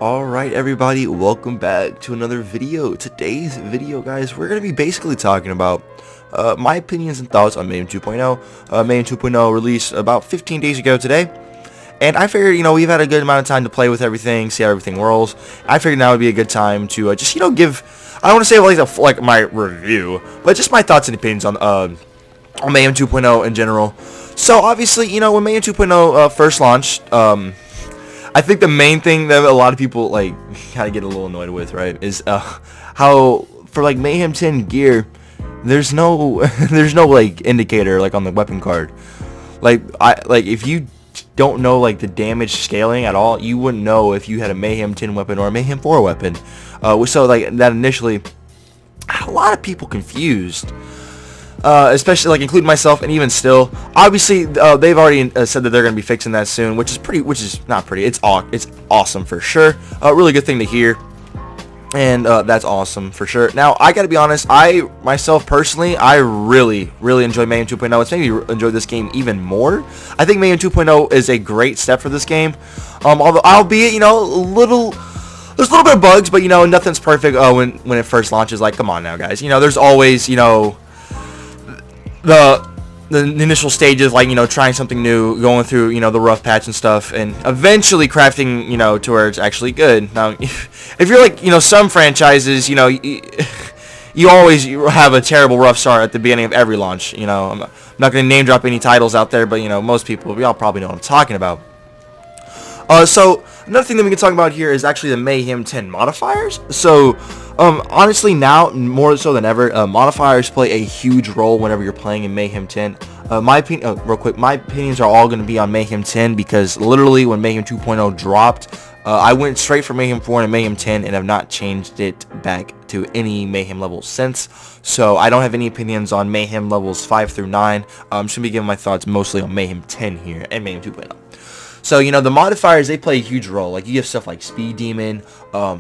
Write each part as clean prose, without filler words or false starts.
Alright everybody, welcome back to another video. Today's video, guys, we're going to be basically talking about my opinions and thoughts on Mayhem 2.0. Mayhem 2.0 released about 15 days ago today. And I figured, we've had a good amount of time to play with everything, see how everything rolls. I figured now would be a good time to just, give, I don't want to say like my review, but just my thoughts and opinions on Mayhem 2.0 in general. So obviously, when Mayhem 2.0 first launched, I think the main thing that a lot of people kind of get a little annoyed with, right, is how for Mayhem 10 gear, there's no indicator on the weapon card. If you don't know the damage scaling at all, you wouldn't know if you had a Mayhem 10 weapon or a Mayhem 4 weapon. So that initially, a lot of people confused. Especially including myself, and even still, obviously they've already said that they're going to be fixing that soon, which is not pretty. It's awesome for sure. Really good thing to hear, and that's awesome for sure. Now I got to be honest, myself personally, I really enjoy Mayhem 2.0. It's made me enjoy this game even more. I think Mayhem 2.0 is a great step for this game. Although albeit there's a little bit of bugs, but nothing's perfect when it first launches. Come on now, guys. There's always the initial stages, trying something new, going through the rough patch and stuff, and eventually crafting to where it's actually good. Now if you're some franchises, you always have a terrible rough start at the beginning of every launch. I'm not going to name drop any titles out there, but most people, y'all probably know what I'm talking about. So another thing that we can talk about here is actually the Mayhem 10 modifiers. So honestly, now more so than ever, modifiers play a huge role whenever you're playing in Mayhem 10. My opinion, real quick, my opinions are all going to be on Mayhem 10 because literally when Mayhem 2.0 dropped, I went straight from Mayhem 4 and Mayhem 10 and have not changed it back to any Mayhem level since. So I don't have any opinions on Mayhem levels 5 through 9. I'm just going to be giving my thoughts mostly on Mayhem 10 here and Mayhem 2.0. So, the modifiers, they play a huge role. You have stuff like Speed Demon,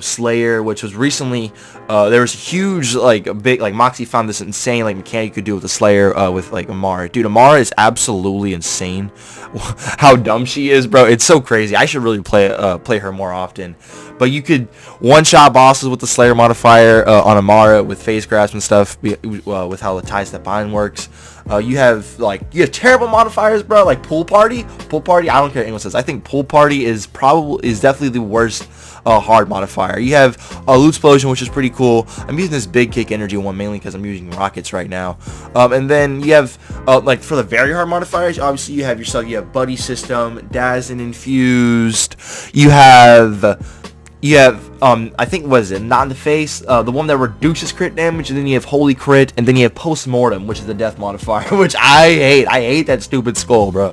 Slayer, which was recently, there was a huge, big, Moxie found this insane, mechanic you could do with the Slayer, with, Amara. Dude, Amara is absolutely insane. How dumb she is, bro. It's so crazy. I should really play her more often. But you could one-shot bosses with the Slayer modifier on Amara with phase grasp and stuff, with how the tie-step bind works. You have terrible modifiers, bro, Pool Party. I don't care what anyone says. I think Pool Party is definitely the worst hard modifier. You have Loot Explosion, which is pretty cool. I'm using this Big Kick Energy one mainly because I'm using rockets right now. And then you have for the very hard modifiers, obviously you have Buddy System, Daz and Infused. You have I think, what is it, Not in the Face, the one that reduces crit damage, and then you have Holy Crit, and then you have Postmortem, which is the death modifier, which I hate that stupid skull, bro.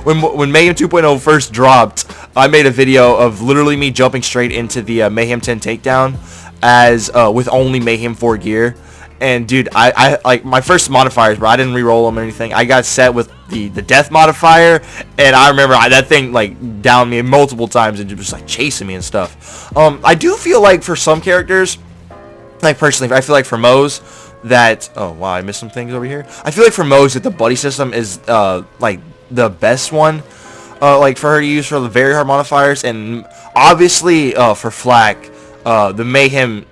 When Mayhem 2.0 first dropped, I made a video of literally me jumping straight into the Mayhem 10 takedown as with only Mayhem 4 gear. And dude, I my first modifiers, bro, I didn't re-roll them or anything. I got set with the death modifier, and I remember that thing downed me multiple times and just chasing me and stuff. I do feel for some characters, personally, I feel for Moze that, oh wow, I missed some things over here. I feel for Moze that the buddy system is the best one, for her to use for the very hard modifiers, and obviously for Flak. The Mayhem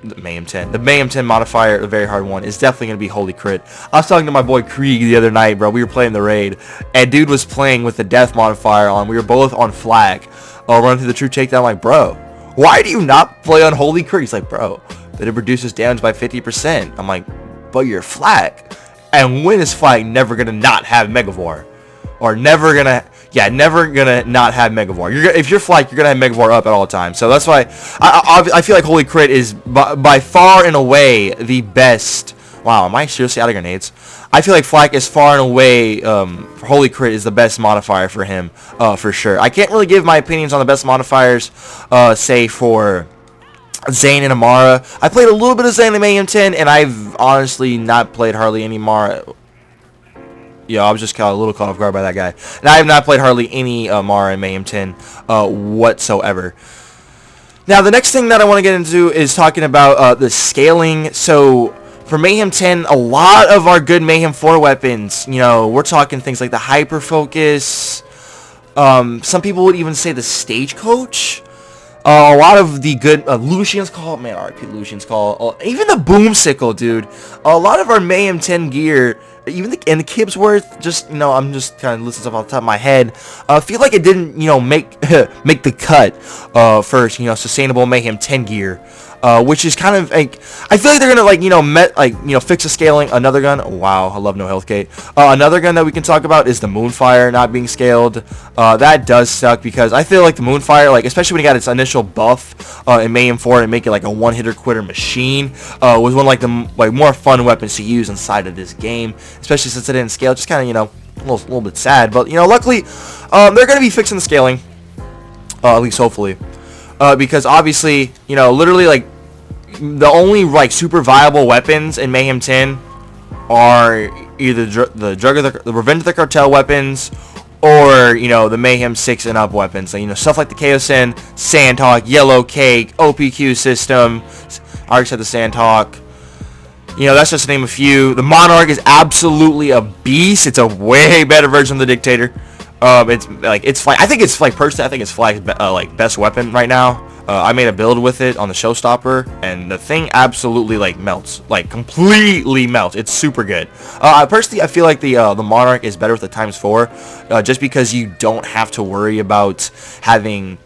10 modifier, the very hard one, is definitely going to be Holy Crit. I was talking to my boy Kree the other night, bro. We were playing the raid, and dude was playing with the death modifier on. We were both on Flak, running through the true takedown. I'm like, bro, why do you not play on Holy Crit? He's like, bro, that it reduces damage by 50%. I'm like, but you're Flak. And when is Flak never going to not have Megavore? Or never gonna not have Megavore. If you're Flak, you're gonna have Megavore up at all times. So that's why I feel Holy Crit is by far and away the best. Wow, am I seriously out of grenades? I feel Flak is far and away, Holy Crit is the best modifier for him, for sure. I can't really give my opinions on the best modifiers, say for Zane and Amara. I played a little bit of Zane in Mayhem 10, and I've honestly not played hardly any Amara. Yeah, I was just a little caught off guard by that guy. And I have not played hardly any Mara in Mayhem 10 whatsoever. Now, the next thing that I want to get into is talking about the scaling. So, for Mayhem 10, a lot of our good Mayhem 4 weapons, we're talking things like the Hyper Focus. Some people would even say the Stagecoach. A lot of the good Lucian's Call, man, RP Lucian's Call, even the Boomsicle, dude. A lot of our Mayhem 10 gear, even and the Kibsworth, just, you know, I'm just kind of listening stuff off the top of my head. I feel like it didn't, you know, make make the cut for, you know, sustainable Mayhem 10 gear. Which is kind of like, I feel like they're gonna, like, you know, fix the scaling. Another gun, oh, wow, I love no health gate. Another gun that we can talk about is the Moonfire not being scaled. That does suck, because I feel like the Moonfire, like, especially when it got its initial buff in Mayhem 4 and make it like a one-hitter quitter machine, was one of like the more fun weapons to use inside of this game, especially since it didn't scale. Just kind of, you know, a little bit sad, but, you know, luckily they're gonna be fixing the scaling, at least hopefully, because obviously, you know, literally, like, the only, like, super viable weapons in Mayhem 10 are either the Revenge of the Cartel weapons, or, you know, the Mayhem 6 and up weapons. So, you know, stuff like the Chaosin, Sandhawk, Yellow Cake, OPQ system. I already said the Sandhawk. You know, that's just to name a few. The Monarch is absolutely a beast. It's a way better version of the Dictator. It's like, I think it's, like, personally, I think it's Flag's like best weapon right now. I made a build with it on the Showstopper, and the thing absolutely, like, melts, like, completely melts. It's super good. Personally, I feel like the Monarch is better with the ×4, just because you don't have to worry about having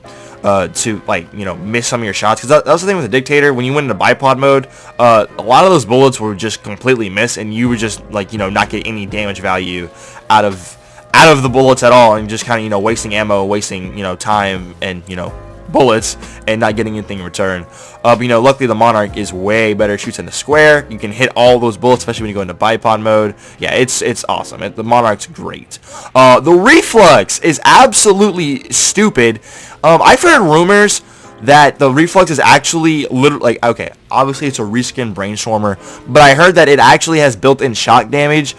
to, like, you know, miss some of your shots. Because that was the thing with the Dictator. When you went into bipod mode, a lot of those bullets were just completely miss, and you would just, like, you know, not get any damage value out of the bullets at all, and just kind of, you know, wasting ammo, wasting, you know, time, and, you know, bullets, and not getting anything in return. But, you know, luckily the Monarch is way better. Shoots in the square. You can hit all those bullets, especially when you go into bipod mode. Yeah, it's awesome. The Monarch's great. The Reflux is absolutely stupid. I've heard rumors that the Reflux is actually literally, like, okay, obviously it's a reskin Brainstormer, but I heard that it actually has built-in shock damage,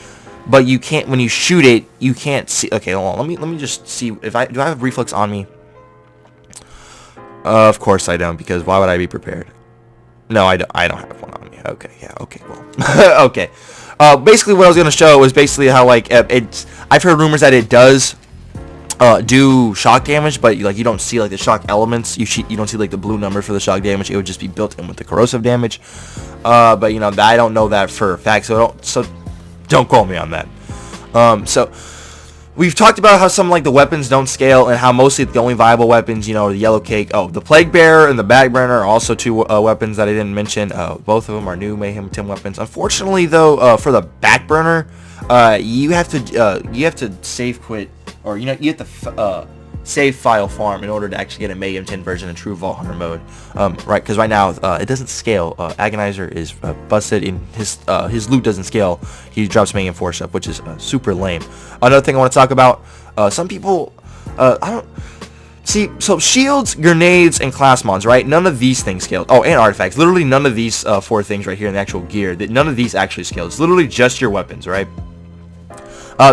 but you can't, when you shoot it, you can't see. Okay, hold on, let me just see if do I have Reflux on me? Of course I don't, because why would I be prepared? No, I don't have one on me. Okay, yeah, okay, well, okay. Basically what I was gonna show was basically how, like, I've heard rumors that it does do shock damage, but, like, you don't see, like, the shock elements. You don't see, like, the blue number for the shock damage. It would just be built in with the corrosive damage. But, you know, I don't know that for a fact, so don't quote me on that. So we've talked about how some, like, the weapons don't scale, and how mostly the only viable weapons, you know, are the Yellow Cake. Oh, the Plague Bearer and the Bagburner are also two weapons that I didn't mention. Both of them are new Mayhem 10 weapons. Unfortunately, though, for the Backburner, you have to save quit, or, you know, you have to save file farm in order to actually get a Mayhem 10 version in true Vault Hunter mode. Right, because right now it doesn't scale. Agonizer is busted, in his loot doesn't scale. He drops Mayhem 4 stuff, which is super lame. Another thing I want to talk about, some people, I don't see, so shields, grenades, and class mods, right? None of these things scale. Oh, and artifacts. Literally none of these 4 things right here in the actual gear, none of these actually scale. It's literally just your weapons, right?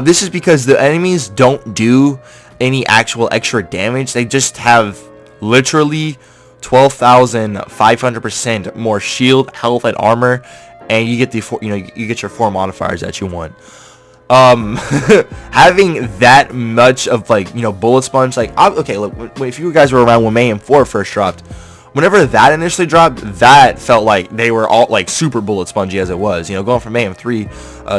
This is because the enemies don't do any actual extra damage. They just have literally 12,500% more shield, health, and armor, and you get you get your 4 modifiers that you want. Having that much of, like, you know, bullet sponge, like, okay, look, if you guys were around when Mayhem 4 first dropped, whenever that initially dropped, that felt like they were all, like, super bullet spongy as it was. You know, going from Mayhem 3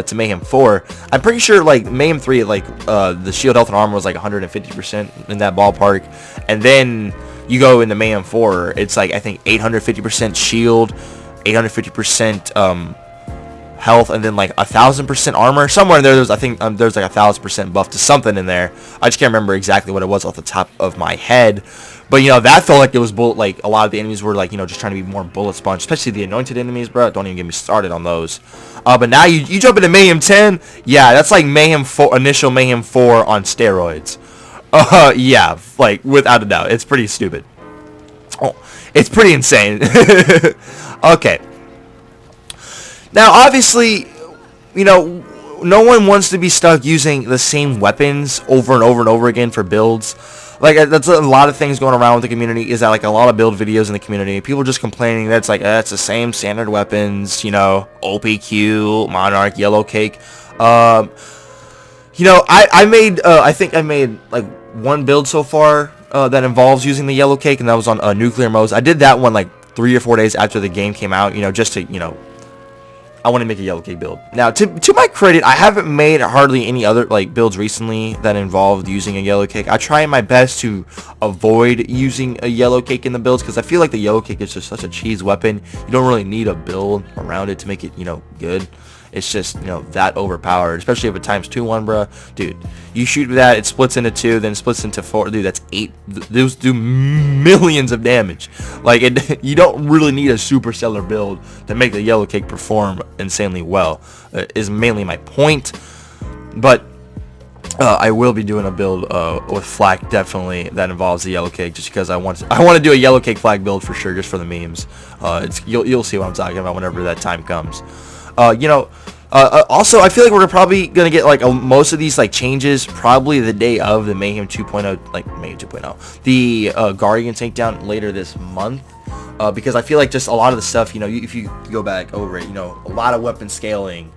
to Mayhem 4, I'm pretty sure, like, Mayhem 3, like, the shield, health, and armor was like 150% in that ballpark, and then you go into Mayhem 4, it's like, I think 850% shield, 850% health, and then like 1,000% armor. Somewhere in there, I think there's like 1,000% buff to something in there. I just can't remember exactly what it was off the top of my head. But, you know, that felt like it was like a lot of the enemies were, like, you know, just trying to be more bullet sponge, especially the anointed enemies, bro. Don't even get me started on those. But now you jump into Mayhem 10, yeah, that's like Mayhem 4, initial Mayhem 4 on steroids. Yeah, like, without a doubt, it's pretty stupid. Oh, it's pretty insane. Okay. Now, obviously, you know, no one wants to be stuck using the same weapons over and over and over again for builds. Like, that's a lot of things going around with the community, is that, like, a lot of build videos in the community, people just complaining that it's like, it's the same standard weapons, you know, OPQ, Monarch, Yellow Cake. You know, I think I made, like, one build so far, that involves using the yellow cake, and that was on nuclear Moze. I did that one like 3 or 4 days after the game came out, you know, just to, you know, I want to make a yellow cake build. Now, to my credit, I haven't made hardly any other like builds recently that involved using a yellow cake. I try my best to avoid using a yellow cake in the builds because I feel like the yellow cake is just such a cheese weapon. You don't really need a build around it to make it, you know, good. It's just, you know, that overpowered, especially if it times 2-1, bruh. Dude, you shoot that, it splits into 2, then splits into 4. Dude, that's 8. Those do millions of damage. Like, you don't really need a super stellar build to make the yellow cake perform insanely well, is mainly my point. But I will be doing a build with flak, definitely, that involves the yellow cake, just because I want to do a yellow cake flag build for sure, just for the memes. You'll see what I'm talking about whenever that time comes. You know, also, I feel like we're probably going to get, like, most of these, like, changes probably the day of the Mayhem 2.0, like, Mayhem 2.0, the Guardian takedown later this month, because I feel like just a lot of the stuff, you know, if you go back over it, you know, a lot of weapon scaling.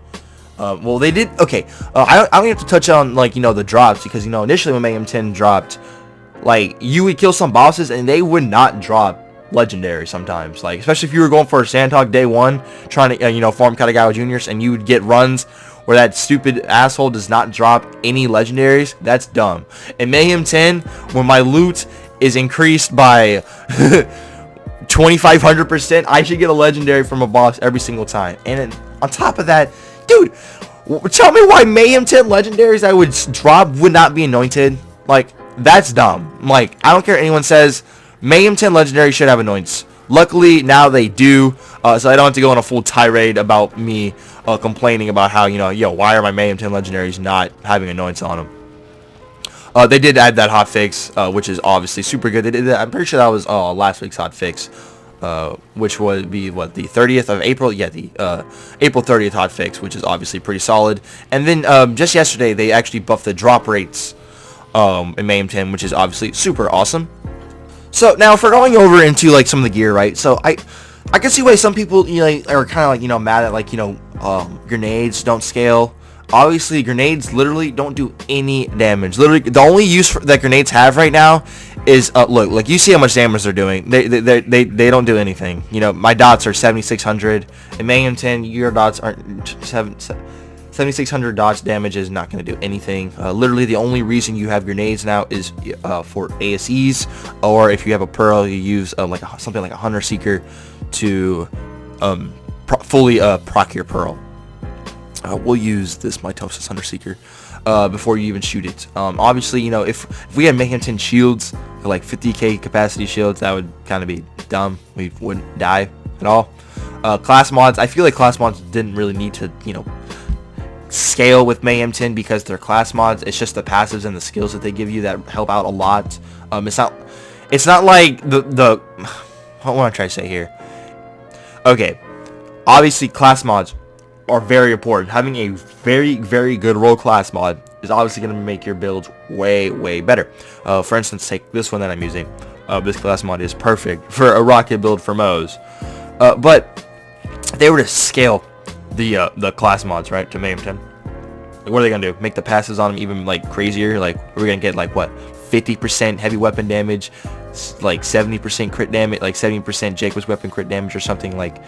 Well, they did, okay, I don't have to touch on, like, you know, the drops, because, you know, initially when Mayhem 10 dropped, like, you would kill some bosses, and they would not drop legendary sometimes, like, especially if you were going for a Sandhog day 1 trying to you know, farm Katagawa Juniors, and you would get runs where that stupid asshole does not drop any legendaries. That's dumb. In Mayhem 10, when my loot is increased by 2500%, I should get a legendary from a boss every single time. And then, on top of that, dude, tell me why Mayhem 10 legendaries I would drop would not be anointed. Like, that's dumb. Like, I don't care what anyone says, Mayhem 10 legendary should have anoints. Luckily, now they do, so I don't have to go on a full tirade about me complaining about how, you know, yo, why are my Mayhem 10 legendaries not having anoints on them? They did add that hotfix, which is obviously super good. They did that. I'm pretty sure that was last week's hotfix, which would be, what, the 30th of April? Yeah, the April 30th hotfix, which is obviously pretty solid. And then just yesterday, they actually buffed the drop rates in Mayhem 10, which is obviously super awesome. So now, if we're going over into like some of the gear, right? So I can see why some people, you know, are kind of like, you know, mad at, like, you know, grenades don't scale. Obviously, grenades literally don't do any damage. Literally, the only use that grenades have right now is look, like, you see how much damage they're doing. They don't do anything. You know, my dots are 7600. In Mayhem 10, your dots aren't 7600 dots damage is not going to do anything. Literally, the only reason you have grenades now is for ASEs, or if you have a Pearl, you use something like a Hunter Seeker to fully proc your Pearl. We'll use this Mitosis Hunter Seeker before you even shoot it. Obviously, you know, if we had Mayhem 10 shields, like 50k capacity shields, that would kind of be dumb. We wouldn't die at all. Class mods, I feel like class mods didn't really need to, you know, scale with Mayhem 10 because they're class mods. It's just the passives and the skills that they give you that help out a lot. It's not like the what am I trying to say here? Okay, obviously class mods are very important. Having a very, very good role class mod is obviously going to make your builds way, way better. For instance, take this one that I'm using. This class mod is perfect for a rocket build for Moze. But if they were to scale the class mods, right, to Mayhem 10, what are they gonna do? Make the passes on them even like crazier? Like, we're gonna get like what, 50% heavy weapon damage, like 70% crit damage, like 70% Jacob's weapon crit damage or something. Like,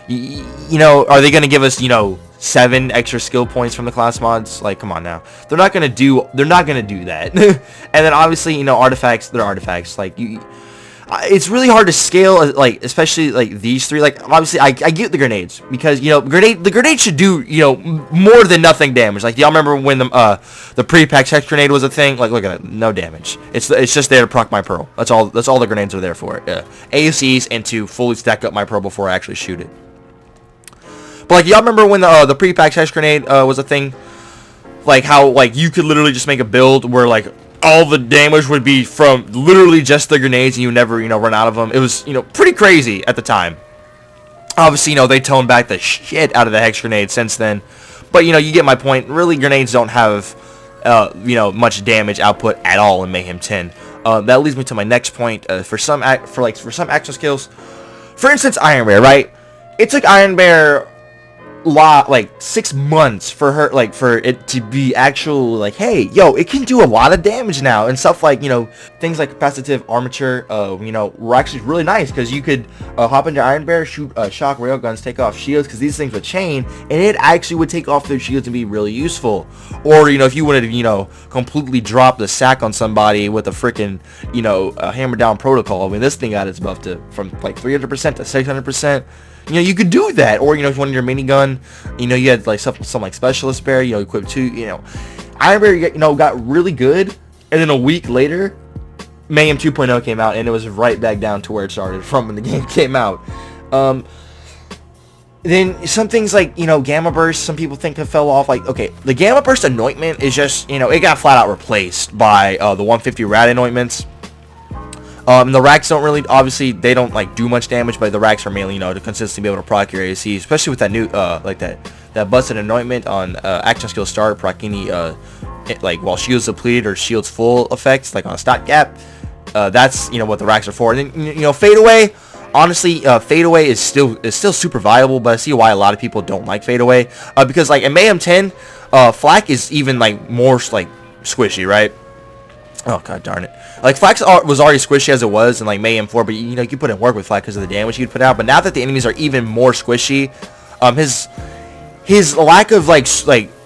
you know, are they gonna give us, you know, 7 extra skill points from the class mods? Like, come on now, they're not gonna do that. And then obviously, you know, artifacts, they're artifacts. Like, it's really hard to scale, like, especially like these three. Like, obviously I get the grenades, because, you know, the grenade should do, you know, more than nothing damage. Like, y'all remember when the pre-pack hex grenade was a thing? Like, look at it, no damage. It's just there to proc my Pearl. That's all the grenades are there for. AOCs, and to fully stack up my Pearl before I actually shoot it. But like, y'all remember when the pre-pack hex grenade was a thing? Like, how, like, you could literally just make a build where, like, all the damage would be from literally just the grenades, and you never, you know, run out of them. It was, you know, pretty crazy at the time. Obviously, you know, they toned back the shit out of the hex grenade since then. But, you know, you get my point. Really, grenades don't have, you know, much damage output at all in Mayhem 10. That leads me to my next point. For some action skills, for instance, Iron Bear, right? It took Iron Bear like 6 months for her, like for it to be actual, like, hey, yo, it can do a lot of damage now, and stuff like, you know, things like capacitive armature, you know, were actually really nice, because you could hop into Iron Bear, shoot shock railguns, take off shields, because these things would chain, and it actually would take off their shields and be really useful. Or, you know, if you wanted to, you know, completely drop the sack on somebody with a freaking, you know, hammer down protocol, I mean, this thing got its buff to from like 300% to 600%. You know, you could do that. Or, you know, if you wanted your minigun, you know, you had like some like specialist bear, you know, equipped to, you know, Iron Bear, you know, got really good, and then a week later, Mayhem 2.0 came out, and it was right back down to where it started from when the game came out. Then some things like, you know, Gamma Burst, some people think it fell off. Like, okay, the Gamma Burst anointment is just, you know, it got flat out replaced by the 150 rad anointments. The racks don't really, obviously, they don't like do much damage, but the racks are mainly, you know, to consistently be able to proc your AC, especially with that new, like that busted anointment on action skill start, proc any, like while shields depleted or shields full effects, like on a stopgap. That's, you know, what the racks are for. And then, you know, fade away. Honestly, fade away is still super viable, but I see why a lot of people don't like fade away. Because like in Mayhem 10, flak is even like more like squishy, right? Oh god darn it! Like flak was already squishy as it was in like Mayhem 4, but you know you put in work with flak because of the damage you'd put out. But now that the enemies are even more squishy, his lack of like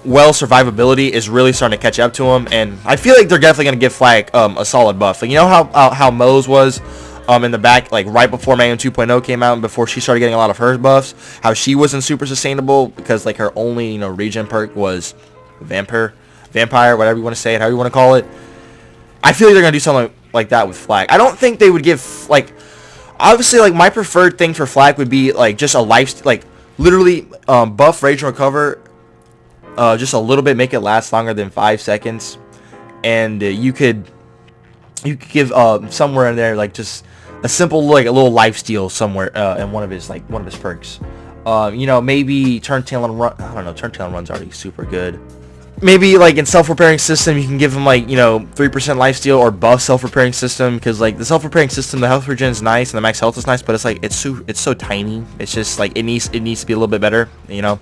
well survivability is really starting to catch up to him, and I feel like they're definitely gonna give flak a solid buff. Like, you know how Moze was in the back, like right before Mayhem 2.0 came out and before she started getting a lot of her buffs, how she wasn't super sustainable because like her only, you know, regen perk was vampire, whatever you want to say it, however you want to call it. I feel like they're gonna do something like that with flak. I don't think they would give, like, obviously, like my preferred thing for flak would be like just a life, like literally buff rage and recover just a little bit, make it last longer than 5 seconds, and you could give somewhere in there like just a simple, like a little life steal somewhere in one of his perks. You know, maybe Turntail and Run. I don't know, Turntail and Run's already super good. Maybe like in self-repairing system, you can give him like, you know, 3% lifesteal or buff self-repairing system, because like the self-repairing system, the health regen is nice and the max health is nice, but it's like it's so tiny. It's just like it needs to be a little bit better, you know.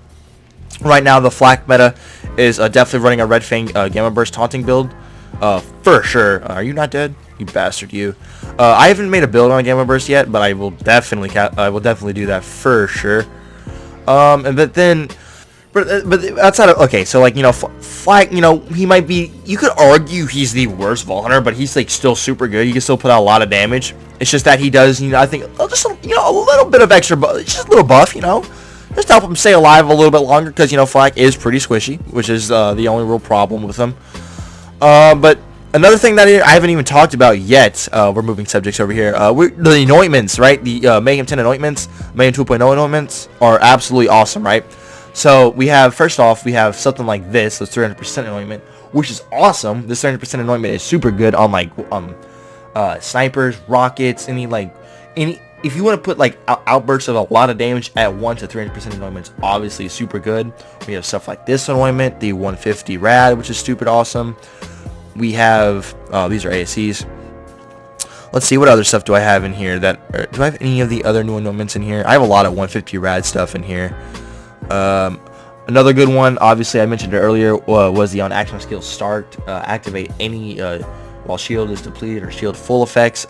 Right now the flak meta is definitely running a Red Fang Gamma Burst taunting build, for sure. Are you not dead, you bastard, you? I haven't made a build on Gamma Burst yet, but I will definitely do that for sure. But outside of, okay, so like, you know, flak, you know, he might be, you could argue he's the worst Vault Hunter, but he's like still super good. He can still put out a lot of damage. It's just that he does, you know, I think just you know, a little bit of extra buff, just a little buff, you know, just to help him stay alive a little bit longer, because, you know, flak is pretty squishy, which is the only real problem with him. But another thing that I haven't even talked about yet, we're moving subjects over here, the anointments, right? The Mayhem 10 anointments, Mayhem 2.0 anointments are absolutely awesome, right? So we have, first off, we have something like this 300% anointment, which is awesome. This 300% anointment is super good on like snipers, rockets, if you want to put like outbursts of a lot of damage at 1 to 300% anointments, obviously super good. We have stuff like this anointment, the 150 rad, which is stupid awesome. We have these are ASCs. Let's see, what other stuff do I have in here? Do I have any of the other new anointments in here? I have a lot of 150 rad stuff in here. Another good one, obviously I mentioned it earlier, was the on action skill start, activate any while shield is depleted or shield full effects.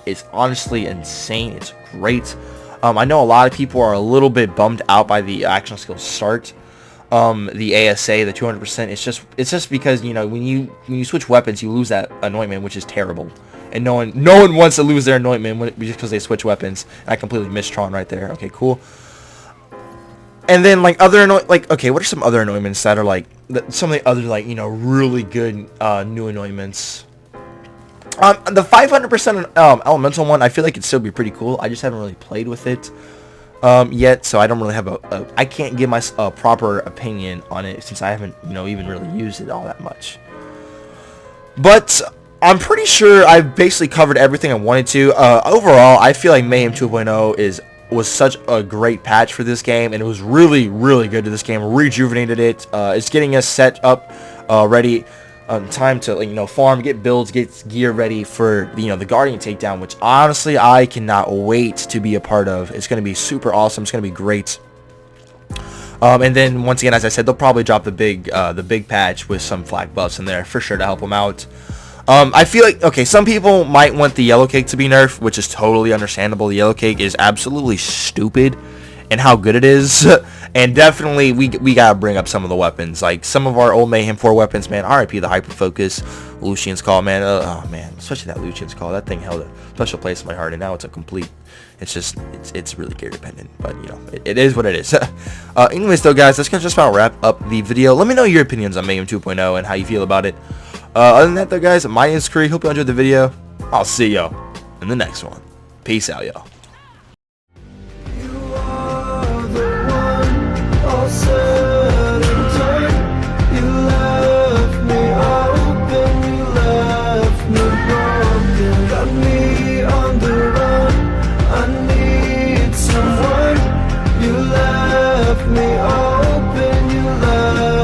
It's honestly insane. It's great. I know a lot of people are a little bit bummed out by the action skill start, the ASA, the 200%. It's just because, you know, when you switch weapons, you lose that anointment, which is terrible, and no one wants to lose their anointment just because they switch weapons. And I completely missed Tron right there. Okay, cool. And then like okay, what are some other anointments that are like some of the other, like, you know, really good new anointments? The 500% elemental one, I feel like it'd still be pretty cool. I just haven't really played with it yet, so I don't really have I can't give my proper opinion on it since I haven't, you know, even really used it all that much. But I'm pretty sure I've basically covered everything I wanted to. Overall, I feel like Mayhem 2.0 was such a great patch for this game, and it was really, really good to this game. Rejuvenated it. It's getting us set up, ready, time to, you know, farm, get builds, get gear ready for, you know, the Guardian takedown, which honestly I cannot wait to be a part of. It's going to be super awesome. It's going to be great. And then once again, as I said, they'll probably drop the big patch with some flag buffs in there for sure to help them out. I feel like, okay, some people might want the yellow cake to be nerfed, which is totally understandable. The yellow cake is absolutely stupid and how good it is. And definitely we gotta bring up some of the weapons, like some of our old Mayhem 4 weapons, man. RIP the hyper focus, Lucian's call, man. Oh man, especially that Lucian's call. That thing held a special place in my heart, and now it's a complete. It's just it's really gear dependent, but you know it is what it is. Anyways, though, guys, that's gonna just about wrap up the video. Let me know your opinions on Mayhem 2.0 and how you feel about it. Other than that, though, guys, my name is Kree. Hope you enjoyed the video. I'll see y'all in the next one. Peace out, y'all. Me open, you love